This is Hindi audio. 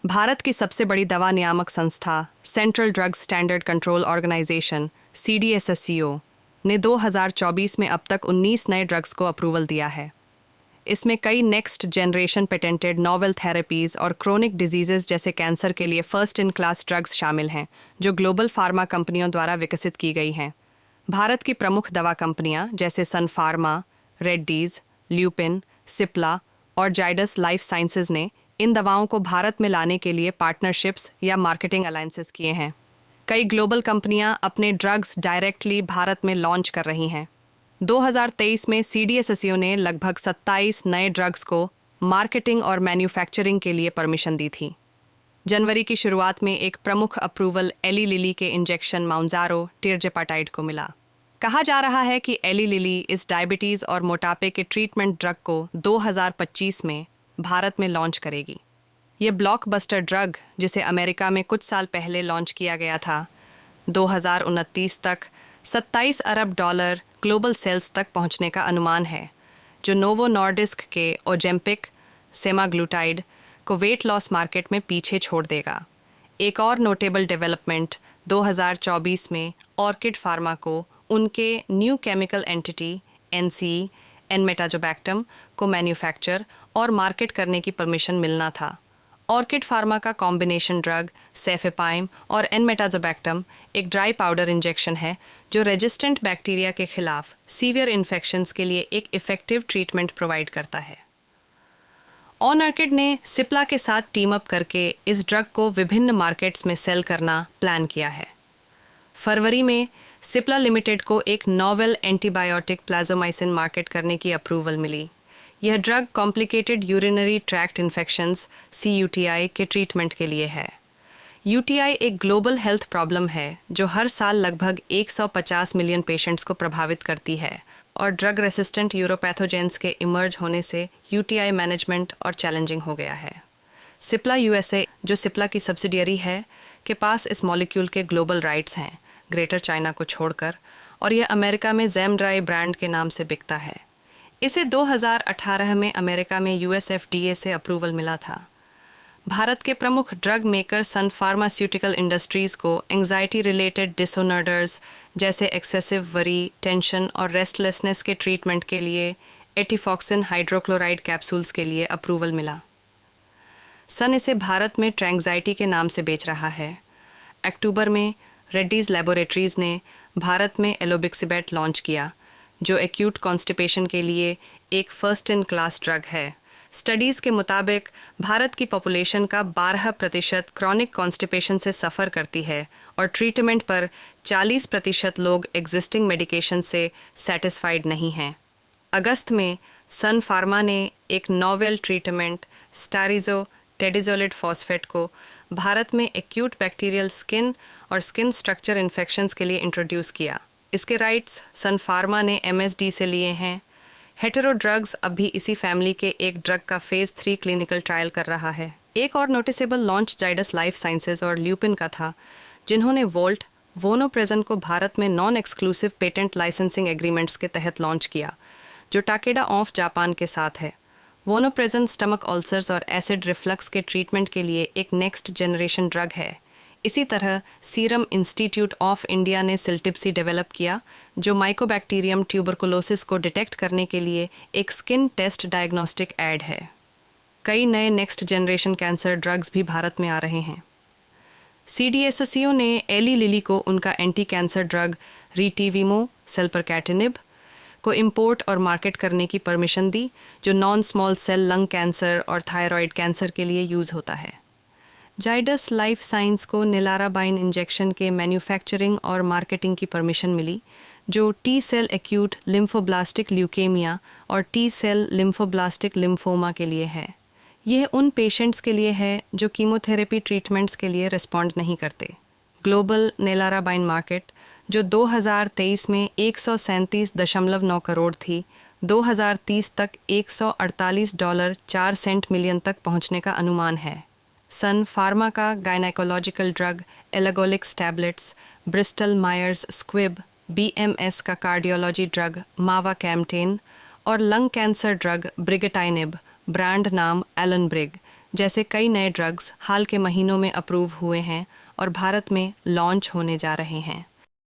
भारत की सबसे बड़ी दवा नियामक संस्था central drugs standard control organisation CDSCO ने 2024 में अब तक 19 नए ड्रग्स को अप्रूवल दिया है। इसमें कई next generation patented novel therapies और क्रोनिक डिजीजेस जैसे कैंसर के लिए फर्स्ट इन क्लास ड्रग्स शामिल हैं, जो ग्लोबल फार्मा कंपनियों द्वारा विकसित की गई हैं। भारत की प्रमुख दवा कंपनियां जैसे सन फार्मा, रेड्डीज, ल्यूपिन, सिप्ला और जाइडस लाइफ साइंसेज ने इन दवाओं को भारत में लाने के लिए पार्टनरशिप्स या मार्केटिंग अलायंसेस किए हैं। कई ग्लोबल कंपनियां अपने ड्रग्स डायरेक्टली भारत में लॉन्च कर रही हैं। 2023 में CDSCO ने लगभग 27 नए ड्रग्स को मार्केटिंग और मैन्युफैक्चरिंग के लिए परमिशन दी थी। जनवरी की शुरुआत में एक प्रमुख अप्रूवल एली लिली के इंजेक्शन माउंजारो टिरजेपाटाइड को मिला। कहा जा रहा है कि एली लिली इस डायबिटीज़ और मोटापे के ट्रीटमेंट ड्रग को 2025 में भारत में लॉन्च करेगी। ये ब्लॉकबस्टर ड्रग, जिसे अमेरिका में कुछ साल पहले लॉन्च किया गया था, 2029 तक $27 अरब ग्लोबल सेल्स तक पहुंचने का अनुमान है, जो नोवो नॉर्डिस्क के ओजेम्पिक सेमाग्लूटाइड को वेट लॉस मार्केट में पीछे छोड़ देगा। एक और नोटेबल डेवलपमेंट 2024 में ऑर्किड फार्मा को उनके न्यू केमिकल एंटिटी NCE एनमेटाजोबैक्टम को मैन्युफैक्चर और मार्केट करने की परमिशन मिलना था। ऑर्किड फार्मा का कॉम्बिनेशन ड्रग सेफेपाइम और एनमेटाजोबैक्टम एक ड्राई पाउडर इंजेक्शन है, जो रेजिस्टेंट बैक्टीरिया के खिलाफ सीवियर इन्फेक्शंस के लिए एक इफेक्टिव ट्रीटमेंट प्रोवाइड करता है। ऑन ऑर्किड ने सिप्ला के साथ टीम अप करके इस ड्रग को विभिन्न मार्केट्स में सेल करना प्लान किया है। फरवरी में सिप्ला लिमिटेड को एक नोवेल एंटीबायोटिक प्लाजोमाइसिन मार्केट करने की अप्रूवल मिली। यह drug complicated urinary tract infections CUTI के ट्रीटमेंट के लिए है। UTI एक ग्लोबल हेल्थ प्रॉब्लम है जो हर साल लगभग 150 मिलियन पेशेंट्स को प्रभावित करती है, और ड्रग रेसिस्टेंट यूरोपैथोजेंस के इमर्ज होने से UTI मैनेजमेंट और चैलेंजिंग हो गया है। सिप्ला USA, जो सिप्ला की सब्सिडियरी है, के पास इस मॉलिक्यूल के ग्लोबल राइट्स हैं, ग्रेटर चाइना को छोड़कर, और यह अमेरिका में ज़ेमड्राई ब्रांड के नाम से बिकता है। इसे 2018 में अमेरिका में US FDA से अप्रूवल मिला था। भारत के प्रमुख ड्रग मेकर सन फार्मास्यूटिकल इंडस्ट्रीज़ को एंग्जाइटी रिलेटेड डिसऑर्डर्स जैसे एक्सेसिव वरी, टेंशन और रेस्टलेसनेस के ट्रीटमेंट के लिए एटिफॉक्सिन हाइड्रोक्लोराइड कैप्सूल्स के लिए अप्रूवल मिला। सन इसे भारत में ट्रैंग्जाइटी के नाम से बेच रहा है। अक्टूबर में रेड्डीज लैबोरेटरीज़ ने भारत में एलोबिक्सिबेट लॉन्च किया, जो एक्यूट कॉन्स्टिपेशन के लिए एक फर्स्ट इन क्लास ड्रग है। स्टडीज़ के मुताबिक भारत की पॉपुलेशन का 12% क्रॉनिक कॉन्स्टिपेशन से सफ़र करती है, और ट्रीटमेंट पर 40% लोग एग्जिस्टिंग मेडिकेशन से सेटिस्फाइड नहीं हैं। अगस्त में सन फार्मा ने एक नोवेल ट्रीटमेंट स्टारिजो टेडिजोलिड फॉस्फेट को भारत में एक्यूट बैक्टीरियल स्किन और स्किन स्ट्रक्चर इन्फेक्शंस के लिए इंट्रोड्यूस किया। इसके राइट्स सन फार्मा ने MSD से लिए हैं। हेटेरो ड्रग्स अभी इसी फैमिली के एक ड्रग का फेज़ 3 क्लिनिकल ट्रायल कर रहा है। एक और noticeable launch Zydus life sciences और ल्यूपिन का था, जिन्होंने वोल्ट वोनोप्रेजन को भारत में non exclusive patent licensing agreements के तहत लॉन्च किया, जो टाकेडा ऑफ जापान के साथ है। वोनोप्रेजन स्टमक अल्सर्स और एसिड रिफ्लक्स के ट्रीटमेंट के लिए एक नेक्स्ट जनरेशन ड्रग है। इसी तरह सीरम इंस्टीट्यूट ऑफ इंडिया ने सिल्टिप्सी डेवलप किया, जो माइकोबैक्टीरियम ट्यूबरकुलोसिस को डिटेक्ट करने के लिए एक स्किन टेस्ट डायग्नोस्टिक ऐड है। कई नए नेक्स्ट जनरेशन कैंसर ड्रग्स भी भारत में आ रहे हैं। CDSCO ने एली लिली को उनका anti cancer drug Retevmo selpercatinib को इंपोर्ट और मार्केट करने की परमिशन दी, जो non small cell lung cancer और थायराइड कैंसर के लिए यूज़ होता है। जाइडस लाइफ साइंस को निलाराबाइन इंजेक्शन के मैन्युफैक्चरिंग और मार्केटिंग की परमिशन मिली, जो T cell acute lymphoblastic leukaemia और T सेल लिम्फोब्लास्टिक लिम्फोमा के लिए है। यह उन पेशेंट्स के लिए है जो कीमोथेरेपी ट्रीटमेंट्स के लिए रिस्पॉन्ड नहीं करते। ग्लोबल नेलाराबाइन मार्केट, जो 2023 में 137.9 करोड़ थी, 2030 तक $148.04 मिलियन तक पहुंचने का अनुमान है। सन फार्मा का gynaecological drug elagolix tablets, Bristol Myers Squibb BMS का कार्डियोलॉजी ड्रग मावाकैम्टेन और lung cancer drug brigatinib, brand नाम एलन ब्रिग, जैसे कई नए ड्रग्स हाल के महीनों में अप्रूव हुए हैं और भारत में लॉन्च होने जा रहे हैं।